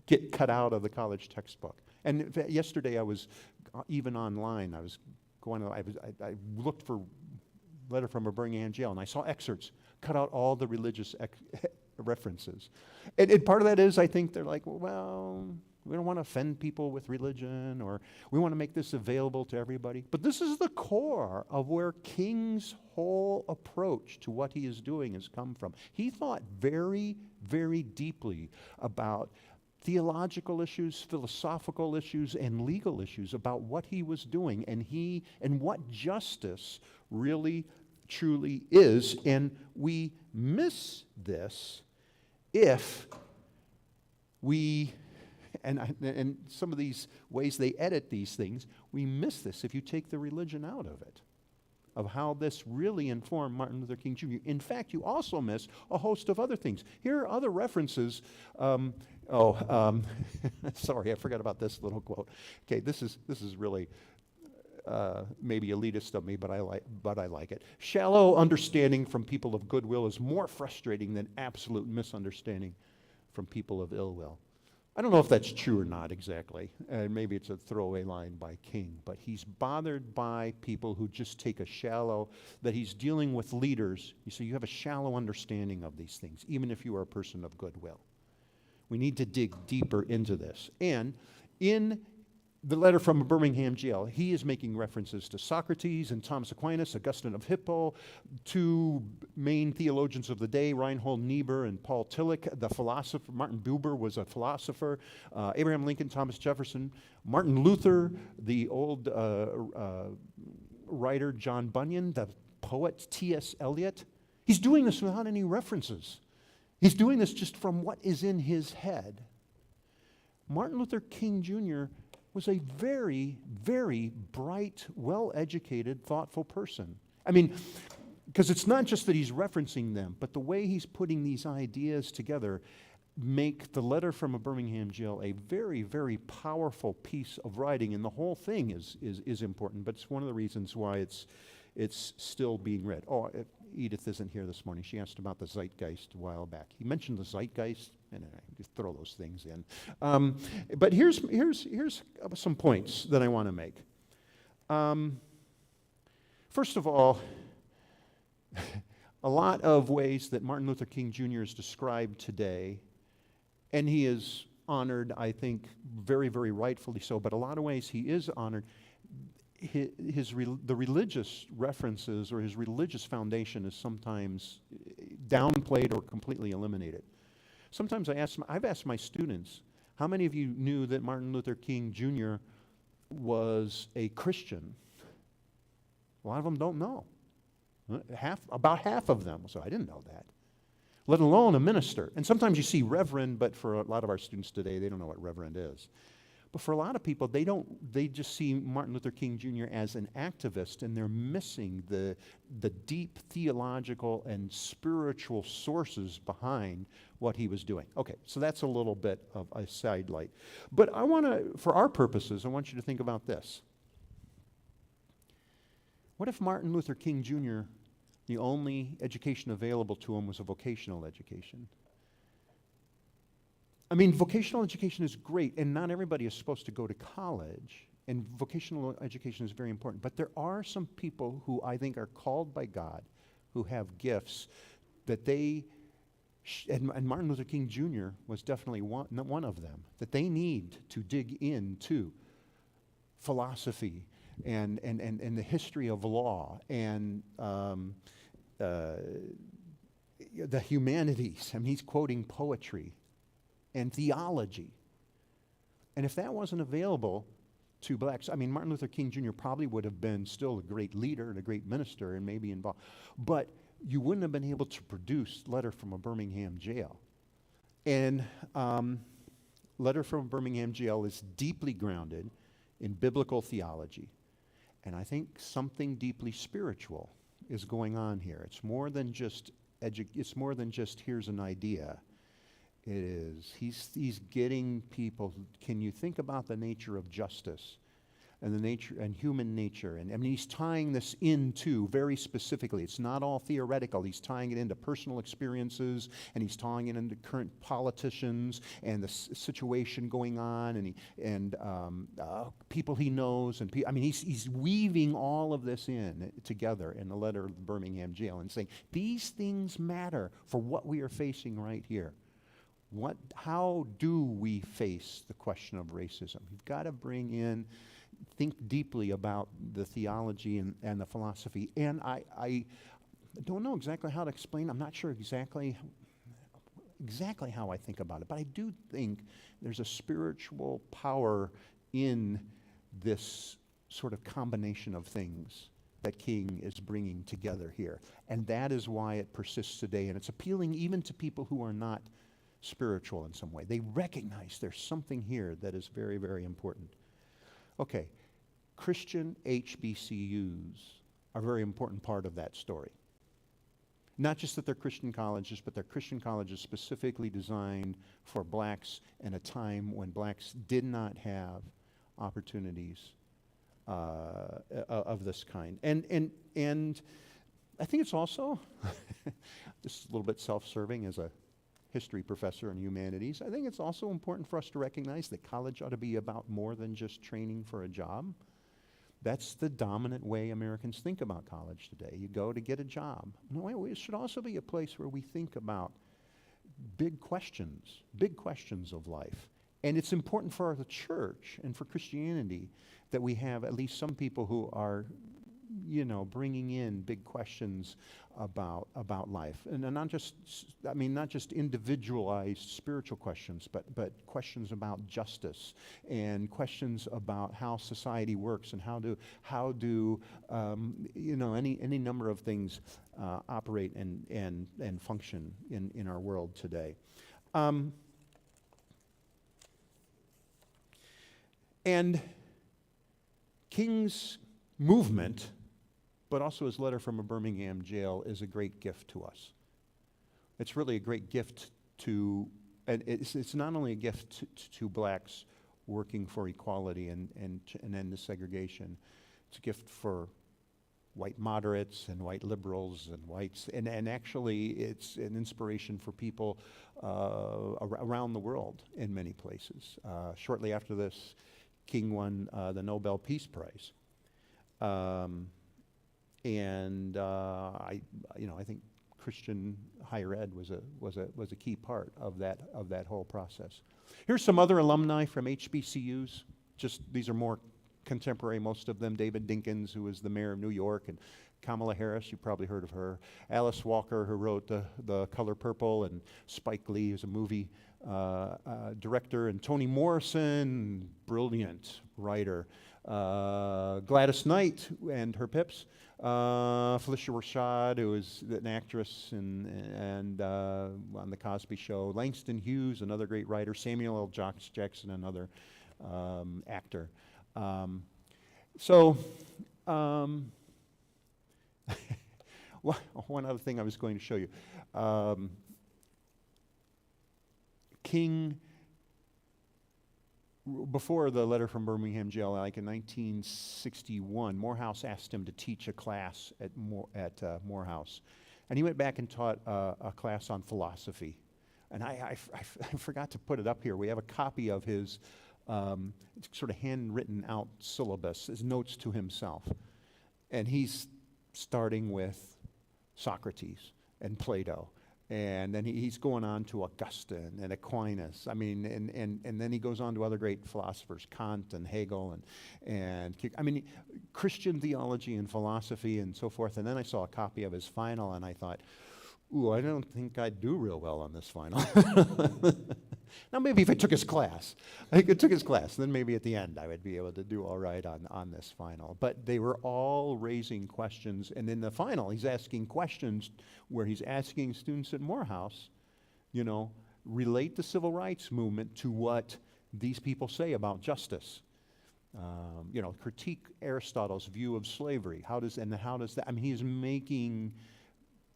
get cut out of the college textbook. And in fact, yesterday I was, even online, I looked for Letter from a Birmingham Jail, and I saw excerpts, cut out all the religious references. And part of that is, I think they're like, well, we don't want to offend people with religion, or we want to make this available to everybody. But this is the core of where King's whole approach to what he is doing has come from. He thought very, very deeply about theological issues, philosophical issues, and legal issues about what he was doing, and what justice really, truly is. And we miss this if we, and some of these ways they edit these things, we miss this if you take the religion out of it, of how this really informed Martin Luther King Jr. In fact, you also miss a host of other things. Here are other references. Sorry, I forgot about this little quote. Okay, this is really maybe elitist of me, but I like it. Shallow understanding from people of goodwill is more frustrating than absolute misunderstanding from people of ill will. I don't know if that's true or not exactly. Maybe it's a throwaway line by King, but he's bothered by people who just take that he's dealing with leaders. You see, you have a shallow understanding of these things, even if you are a person of goodwill. We need to dig deeper into this. And in the letter from a Birmingham jail, he is making references to Socrates and Thomas Aquinas, Augustine of Hippo, two main theologians of the day, Reinhold Niebuhr and Paul Tillich, the philosopher. Martin Buber was a philosopher, Abraham Lincoln, Thomas Jefferson, Martin Luther, the old writer John Bunyan, the poet T.S. Eliot. He's doing this without any references. He's doing this just from what is in his head. Martin Luther King Jr. was a very, very bright, well-educated, thoughtful person. I mean, because it's not just that he's referencing them, but the way he's putting these ideas together make the letter from a Birmingham jail a very, very powerful piece of writing, and the whole thing is important, but it's one of the reasons why it's still being read. Edith isn't here this morning. She asked about the zeitgeist a while back. He mentioned the zeitgeist, and I just throw those things in. But here's some points that I want to make. First of all, a lot of ways that Martin Luther King Jr. is described today, and he is honored, I think, very, very rightfully so, but a lot of ways he is honored. The religious references or his religious foundation is sometimes downplayed or completely eliminated. Sometimes I've asked my students, how many of you knew that Martin Luther King Jr. was a Christian? A lot of them don't know. About half of them. So I didn't know that. Let alone a minister. And sometimes you see reverend, but for a lot of our students today, they don't know what reverend is. But for a lot of people, they just see Martin Luther King Jr. as an activist, and they're missing the deep theological and spiritual sources behind what he was doing. Okay, so that's a little bit of a sidelight. But for our purposes, I want you to think about this. What if Martin Luther King Jr., the only education available to him was a vocational education? I mean, vocational education is great, and not everybody is supposed to go to college, and vocational education is very important. But there are some people who I think are called by God, who have gifts that and Martin Luther King Jr. was definitely one of them, that they need to dig into philosophy and the history of law and the humanities. I mean, he's quoting poetry and theology. And if that wasn't available to blacks, I mean, Martin Luther King Jr. probably would have been still a great leader and a great minister and maybe involved. But you wouldn't have been able to produce Letter from a Birmingham Jail. And Letter from a Birmingham Jail is deeply grounded in biblical theology. And I think something deeply spiritual is going on here. It's more than just here's an idea. It is, he's getting people, can you think about the nature of justice and the nature and human nature? And I mean, he's tying this into very specifically. It's not all theoretical. He's tying it into personal experiences, and he's tying it into current politicians and the situation going on, and people he knows, and I mean, he's weaving all of this in together in the letter of the Birmingham Jail and saying these things matter for what we are facing right here. How do we face the question of racism? You've got to think deeply about the theology and the philosophy. And I don't know exactly how to explain. I'm not sure exactly how I think about it, but I do think there's a spiritual power in this sort of combination of things that King is bringing together here. And that is why it persists today. And it's appealing even to people who are not spiritual in some way. They recognize there's something here that is very, very important. Okay, Christian HBCUs are a very important part of that story. Not just that they're Christian colleges, but they're Christian colleges specifically designed for blacks in a time when blacks did not have opportunities of this kind. And I think it's also, this is a little bit self-serving as a history professor in humanities, I think it's also important for us to recognize that college ought to be about more than just training for a job. That's the dominant way Americans think about college today. You go to get a job. No, it should also be a place where we think about big questions of life. And it's important for the church and for Christianity that we have at least some people who are, bringing in big questions about life, and not just individualized spiritual questions, but questions about justice and questions about how society works and how do any number of things operate and function in our world today. And King's movement, but also his letter from a Birmingham jail, is a great gift to us. It's really a great gift to, and it's not only a gift to blacks working for equality and end the segregation. It's a gift for white moderates and white liberals and whites, and actually it's an inspiration for people around the world in many places. Shortly after this, King won the Nobel Peace Prize. I think Christian higher ed was a key part of that whole process. Here's some other alumni from HBCUs. These are more contemporary, most of them. David Dinkins, who was the mayor of New York, and Kamala Harris, you probably heard of her. Alice Walker, who wrote the Color Purple, and Spike Lee, who's a movie director, and Toni Morrison, brilliant writer. Gladys Knight and her Pips. Felicia Rashad, who is an actress and on The Cosby Show. Langston Hughes, another great writer. Samuel L. Jackson, another actor. One other thing I was going to show you. King, before the letter from Birmingham jail, like in 1961, Morehouse asked him to teach a class at Morehouse. And he went back and taught a class on philosophy. And I forgot to put it up here. We have a copy of his sort of handwritten out syllabus, his notes to himself. And he's starting with Socrates and Plato. And then he's going on to Augustine and Aquinas. And then he goes on to other great philosophers, Kant and Hegel and Christian theology and philosophy and so forth. And then I saw a copy of his final, and I thought, ooh, I don't think I'd do real well on this final. Now, maybe if I took his class, then maybe at the end I would be able to do all right on this final. But they were all raising questions, and in the final, he's asking questions where he's asking students at Morehouse, relate the civil rights movement to what these people say about justice. Critique Aristotle's view of slavery. How does that? I mean, he's making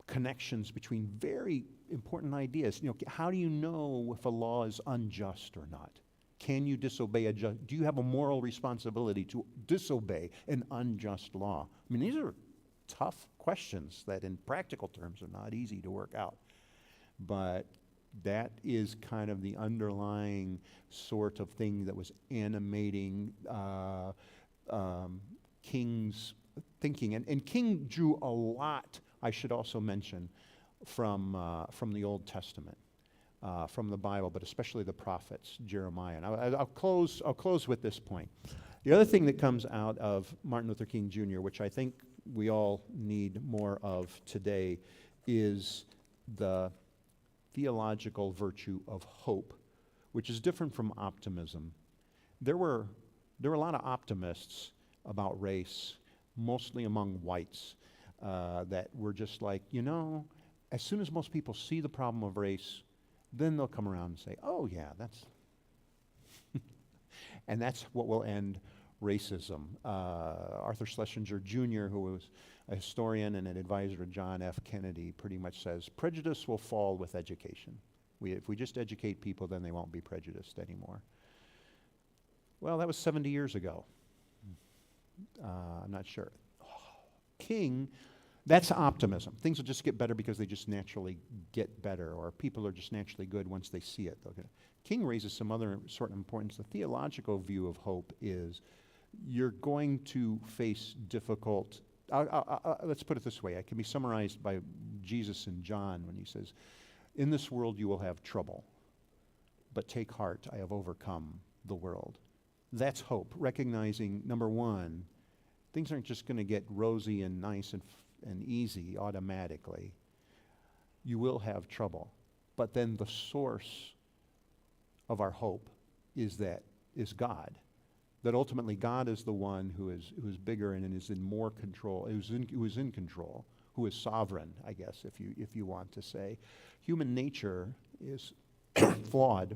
connections between very important ideas. How do you know if a law is unjust or not? Can you disobey do you have a moral responsibility to disobey an unjust law? I mean, these are tough questions that in practical terms are not easy to work out. But that is kind of the underlying sort of thing that was animating King's thinking. And King drew a lot, I should also mention, from the Old Testament, from the Bible, but especially the prophets, Jeremiah. And I'll close with this point. The other thing that comes out of Martin Luther King Jr., which I think we all need more of today, is the theological virtue of hope, which is different from optimism. There were a lot of optimists about race, mostly among whites, that were just like, as soon as most people see the problem of race, then they'll come around and say, oh yeah, that's and that's what will end racism. Arthur Schlesinger Jr., who was a historian and an advisor to John F. Kennedy, pretty much says, prejudice will fall with education. If we just educate people, then they won't be prejudiced anymore. Well, that was 70 years ago. I'm not sure. King, that's optimism. Things will just get better because they just naturally get better, or people are just naturally good once they see it. Okay. King raises some other sort of importance. The theological view of hope is you're going to face difficult. Let's put it this way. It can be summarized by Jesus in John when he says, in this world you will have trouble, but take heart, I have overcome the world. That's hope, recognizing, number one, things aren't just going to get rosy and nice and easy automatically. You will have trouble. But then the source of our hope is God. That ultimately God is the one who is bigger and is in more control, who is in control, who is sovereign, I guess, if you want to say. Human nature is flawed.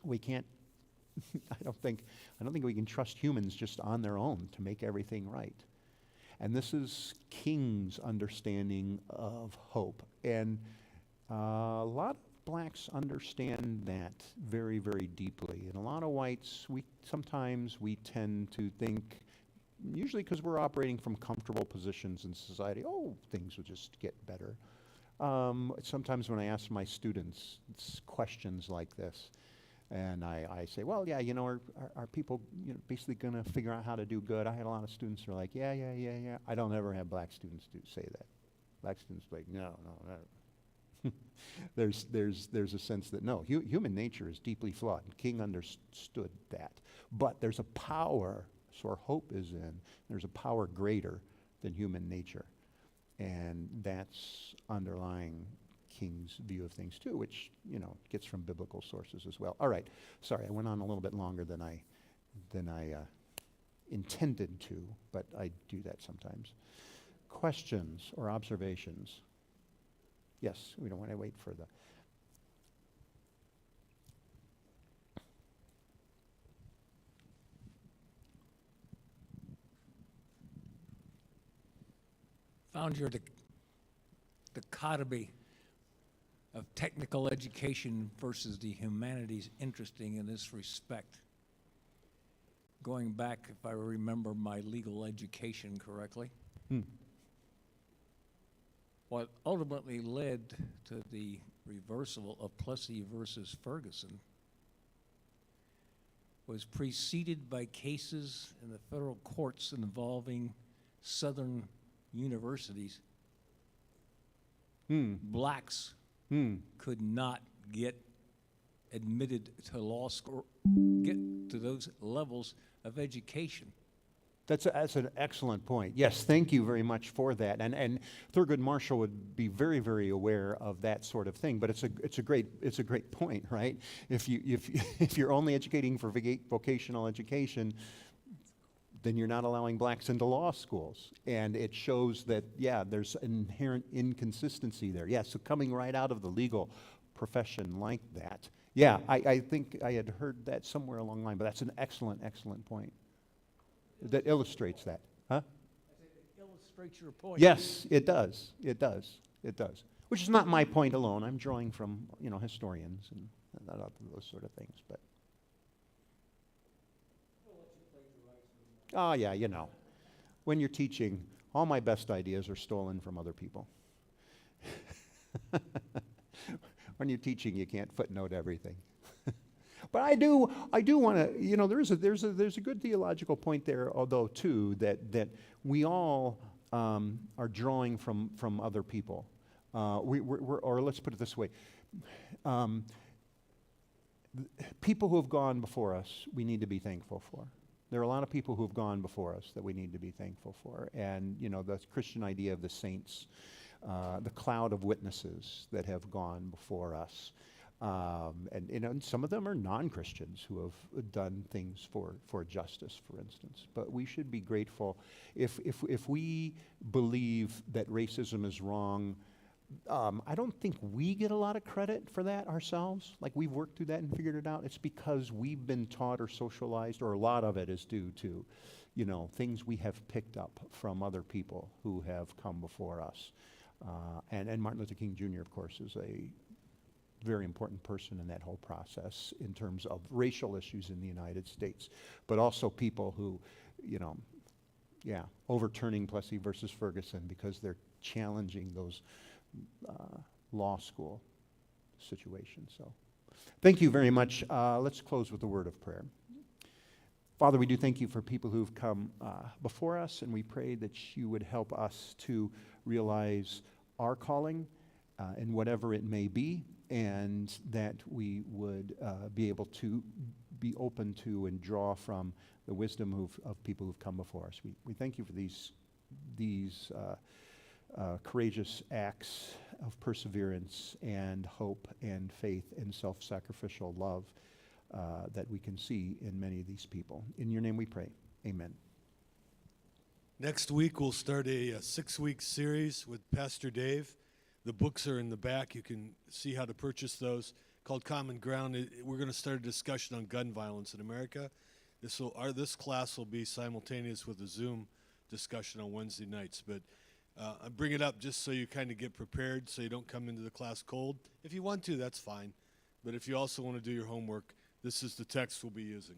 We can't I don't think we can trust humans just on their own to make everything right. And this is King's understanding of hope. And a lot of blacks understand that very, very deeply. And a lot of whites, sometimes we tend to think, usually because we're operating from comfortable positions in society, things will just get better. Sometimes when I ask my students questions like this, and I say, well, yeah, are people basically going to figure out how to do good? I had a lot of students who are like, yeah. I don't ever have black students say that. Black students are like, no. There's a sense that, no, human nature is deeply flawed. And King understood that. But there's a power, so our hope is in, there's a power greater than human nature. And that's underlying King's view of things too, which gets from biblical sources as well. All right, sorry, I went on a little bit longer than I intended to, but I do that sometimes. Questions or observations? Yes, we don't want to wait for the. Found your dichotomy of technical education versus the humanities interesting in this respect. Going back, if I remember my legal education correctly, what ultimately led to the reversal of Plessy versus Ferguson was preceded by cases in the federal courts involving Southern universities. Blacks could not get admitted to law school, get to those levels of education. That's an excellent point. Yes, thank you very much for that. And Thurgood Marshall would be very, very aware of that sort of thing. But it's a great point, right? If if you're only educating for vocational education, then you're not allowing blacks into law schools. And it shows that, yeah, there's inherent inconsistency there. Yeah, so coming right out of the legal profession like that. Yeah, I think I had heard that somewhere along the line, but that's an excellent, excellent point. That illustrates that. Huh? It illustrates your point. Yes, it does. It does. It does. Which is not my point alone. I'm drawing from, historians and those sort of things. But oh yeah, when you're teaching, all my best ideas are stolen from other people. When you're teaching, you can't footnote everything. But I do want to, there's a good theological point there, although too, that we all are drawing from other people. Or let's put it this way, people who have gone before us, we need to be thankful for. There are a lot of people who have gone before us that we need to be thankful for, and the Christian idea of the saints, the cloud of witnesses that have gone before us. And some of them are non-Christians who have done things for justice, for instance. But we should be grateful if we believe that racism is wrong. I don't think we get a lot of credit for that ourselves. Like we've worked through that and figured it out. It's because we've been taught or socialized, or a lot of it is due to, things we have picked up from other people who have come before us. And Martin Luther King Jr., of course, is a very important person in that whole process in terms of racial issues in the United States, but also people who, overturning Plessy versus Ferguson because they're challenging those law school situations. So thank you very much. Let's close with a word of prayer. Father, we do thank you for people who've come before us, and we pray that you would help us to realize our calling in whatever it may be, and that we would be able to be open to and draw from the wisdom of people who've come before us. We thank you for these courageous acts of perseverance and hope and faith and self-sacrificial love that we can see in many of these people. In your name we pray. Amen. Next week we'll start a 6-week series with Pastor Dave. The books are in the back. You can see how to purchase those, called Common Ground. We're going to start a discussion on gun violence in America. This class will be simultaneous with a Zoom discussion on Wednesday nights. But I bring it up just so you kind of get prepared, so you don't come into the class cold. If you want to, that's fine. But if you also want to do your homework, this is the text we'll be using.